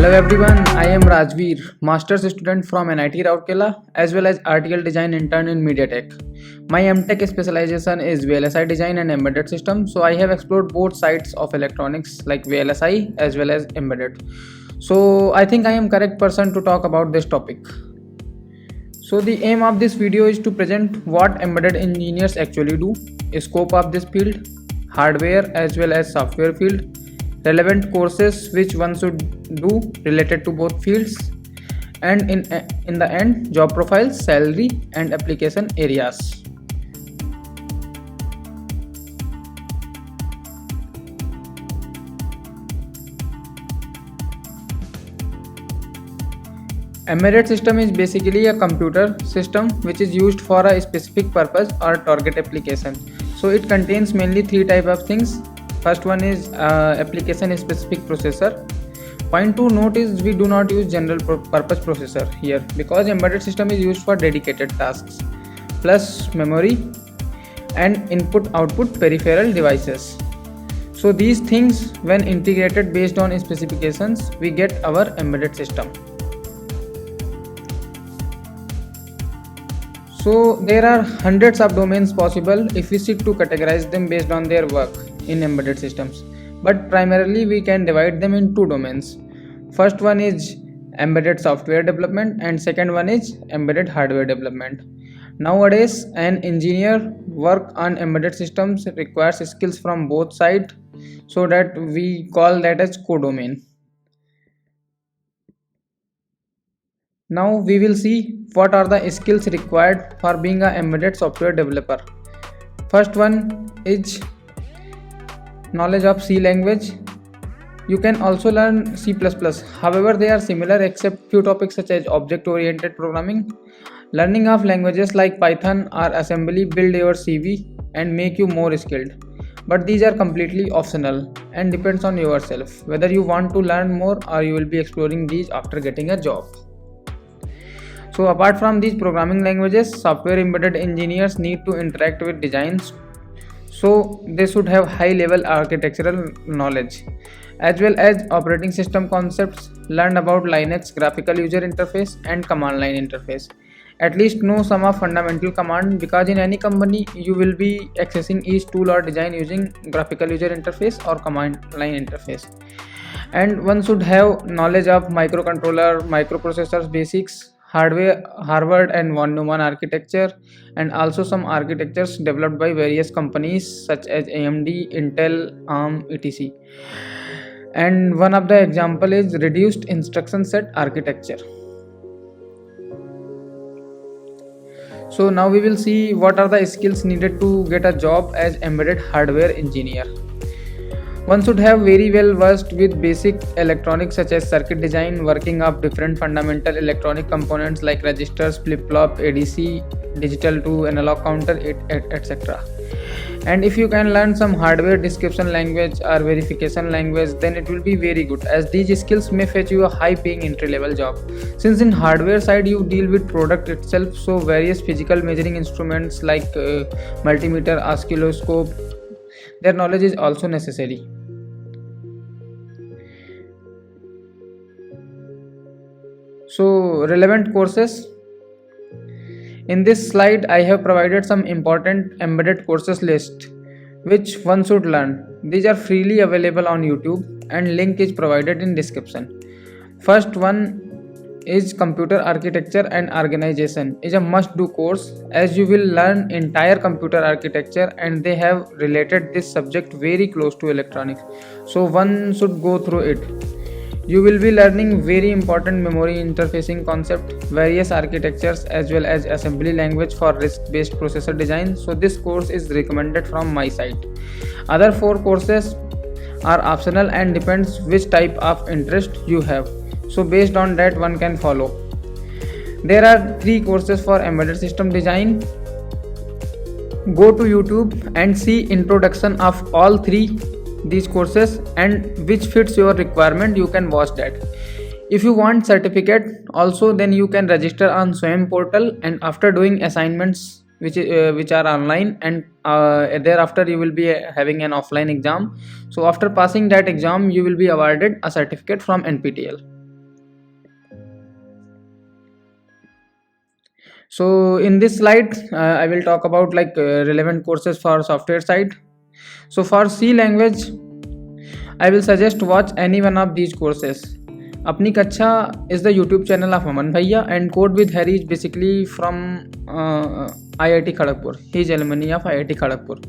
Hello everyone, I am Rajveer, master's student from NIT Rourkela as well as RTL design intern in MediaTek. My MTech specialization is VLSI design and embedded systems, so I have explored both sides of electronics like VLSI as well as embedded. So I think I am correct person to talk about this topic. So the aim of this video is to present what embedded engineers actually do, scope of this field, hardware as well as software field, relevant courses which one should do related to both fields, and in the end job profiles, salary and application areas. Embedded system is basically a computer system which is used for a specific purpose or target application. So it contains mainly three type of things. First one is application specific processor. Point to note is we do not use general purpose processor here because embedded system is used for dedicated tasks, plus memory and input output peripheral devices. So these things when integrated based on specifications we get our embedded system. So there are hundreds of domains possible if we seek to categorize them based on their work in embedded systems, but primarily we can divide them in two domains. First one is embedded software development and second one is embedded hardware development. Nowadays an engineer work on embedded systems requires skills from both sides, so that we call that as codomain. Now we will see what are the skills required for being an embedded software developer. First one is knowledge of C language. You can also learn C++. However, they are similar except few topics such as object-oriented programming. Learning of languages like Python or assembly build your CV and make you more skilled. But these are completely optional and depends on yourself whether you want to learn more or you will be exploring these after getting a job. So apart from these programming languages, software embedded engineers need to interact with designs, so they should have high level architectural knowledge as well as operating system concepts, learn about Linux graphical user interface and command line interface. At least know some of fundamental command, because in any company you will be accessing each tool or design using graphical user interface or command line interface. And one should have knowledge of microcontroller, microprocessors basics, hardware, Harvard and von Neumann architecture, and also some architectures developed by various companies such as AMD, Intel, ARM, etc. And one of the example is reduced instruction set architecture. So now we will see what are the skills needed to get a job as embedded hardware engineer. One should have very well versed with basic electronics such as circuit design, working of different fundamental electronic components like registers, flip-flop, ADC, digital to analog counter, etc. And if you can learn some hardware description language or verification language, then it will be very good, as these skills may fetch you a high paying entry level job. Since in hardware side you deal with product itself, so various physical measuring instruments like multimeter, oscilloscope, their knowledge is also necessary. So relevant courses. In this slide I have provided some important embedded courses list which one should learn. These are freely available on YouTube and link is provided in description. First one is computer architecture and organization, is a must do course as you will learn entire computer architecture and they have related this subject very close to electronics, so one should go through it. You will be learning very important memory interfacing concept, various architectures as well as assembly language for RISC-based processor design. So this course is recommended from my side. Other 4 courses are optional and depends which type of interest you have. So based on that one can follow. There are 3 courses for embedded system design. Go to YouTube and see introduction of all 3 these courses, and which fits your requirement you can watch that. If you want certificate also, then you can register on SWAYAM portal, and after doing assignments which are online, and thereafter you will be having an offline exam. So after passing that exam you will be awarded a certificate from NPTEL. So in this slide, I will talk about like relevant courses for software side. So for C language, I will suggest watch any one of these courses. Apni Kacha is the YouTube channel of Aman Bhaiya, and Code with Harry is basically from IIT Kharagpur. He is alumni of IIT Kharagpur.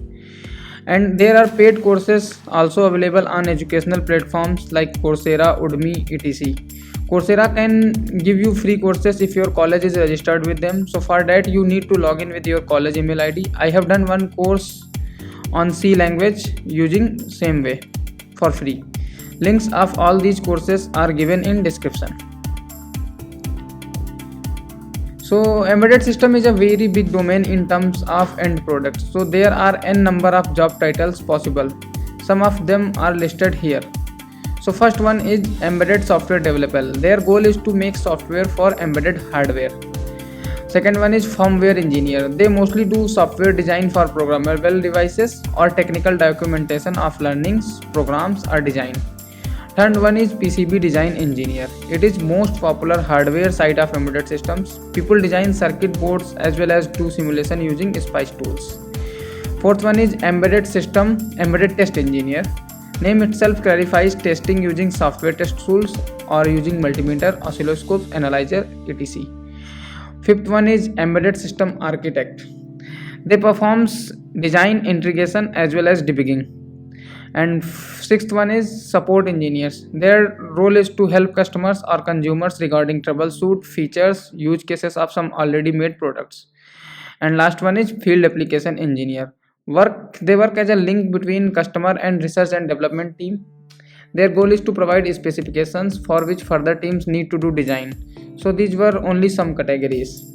And there are paid courses also available on educational platforms like Coursera, Udemy, etc. Coursera can give you free courses if your college is registered with them. So for that you need to log in with your college email ID. I have done one course on C language using same way for free. Links of all these courses are given in description. So embedded system is a very big domain in terms of end products. So there are n number of job titles possible. Some of them are listed here. So first one is embedded software developer. Their goal is to make software for embedded hardware. Second one is firmware engineer. They mostly do software design for programmable devices or technical documentation of learnings, programs or design. Third one is PCB design engineer. It is most popular hardware side of embedded systems. People design circuit boards as well as do simulation using SPICE tools. Fourth one is embedded test engineer. Name itself clarifies testing using software test tools or using multimeter, oscilloscopes, analyzer, etc. Fifth one is embedded system architect. They performs design, integration as well as debugging. And sixth one is support engineers. Their role is to help customers or consumers regarding troubleshoot features, use cases of some already made products. And last one is field application engineer. They work as a link between customer and research and development team. Their goal is to provide specifications for which further teams need to do design. So these were only some categories.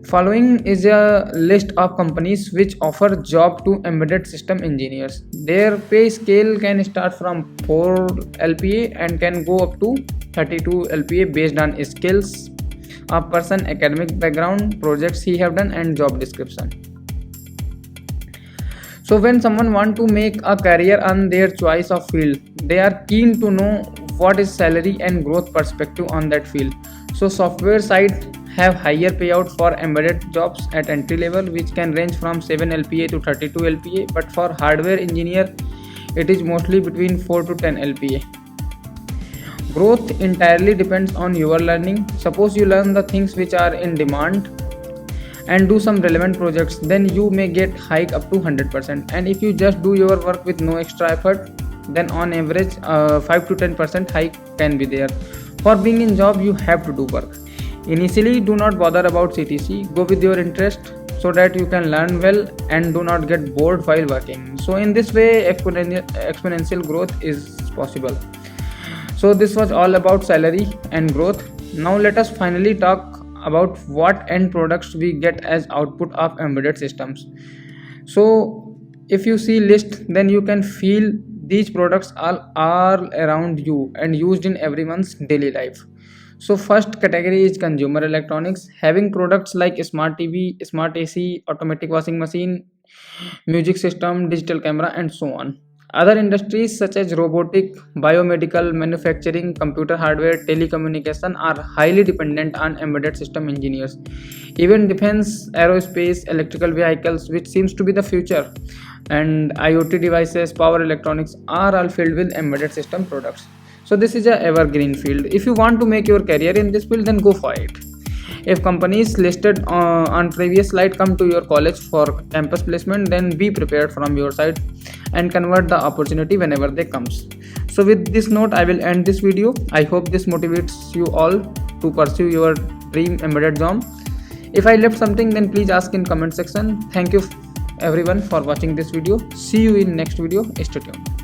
Following is a list of companies which offer job to embedded system engineers. Their pay scale can start from 4 LPA and can go up to 32 LPA based on skills of person, academic background, projects he have done and job description. So when someone want to make a career on their choice of field, they are keen to know what is salary and growth perspective on that field. So software side have higher payout for embedded jobs at entry level, which can range from 7 LPA to 32 LPA, but for hardware engineer it is mostly between 4 to 10 LPA. Growth entirely depends on your learning. Suppose you learn the things which are in demand and do some relevant projects, then you may get hike up to 100%. And if you just do your work with no extra effort, then on average 5 to 10% hike can be there. For being in job, you have to do work. Initially, do not bother about CTC. Go with your interest so that you can learn well and do not get bored while working. So in this way, exponential growth is possible. So this was all about salary and growth. Now let us finally talk about what end products we get as output of embedded systems. So if you see list, then you can feel these products are all around you and used in everyone's daily life. So first category is consumer electronics, having products like smart TV, smart AC, automatic washing machine, music system, digital camera and so on. Other industries such as robotic, biomedical, manufacturing, computer hardware, telecommunication are highly dependent on embedded system engineers. Even defense, aerospace, electrical vehicles, which seems to be the future, and IoT devices, power electronics are all filled with embedded system products. So this is a evergreen field. If you want to make your career in this field, then go for it. If companies listed on previous slide come to your college for campus placement, then be prepared from your side and convert the opportunity whenever they comes. So with this note, I will end this video. I hope this motivates you all to pursue your dream embedded job. If I left something, then please ask in comment section. Thank you everyone for watching this video. See you in next video. Stay tuned.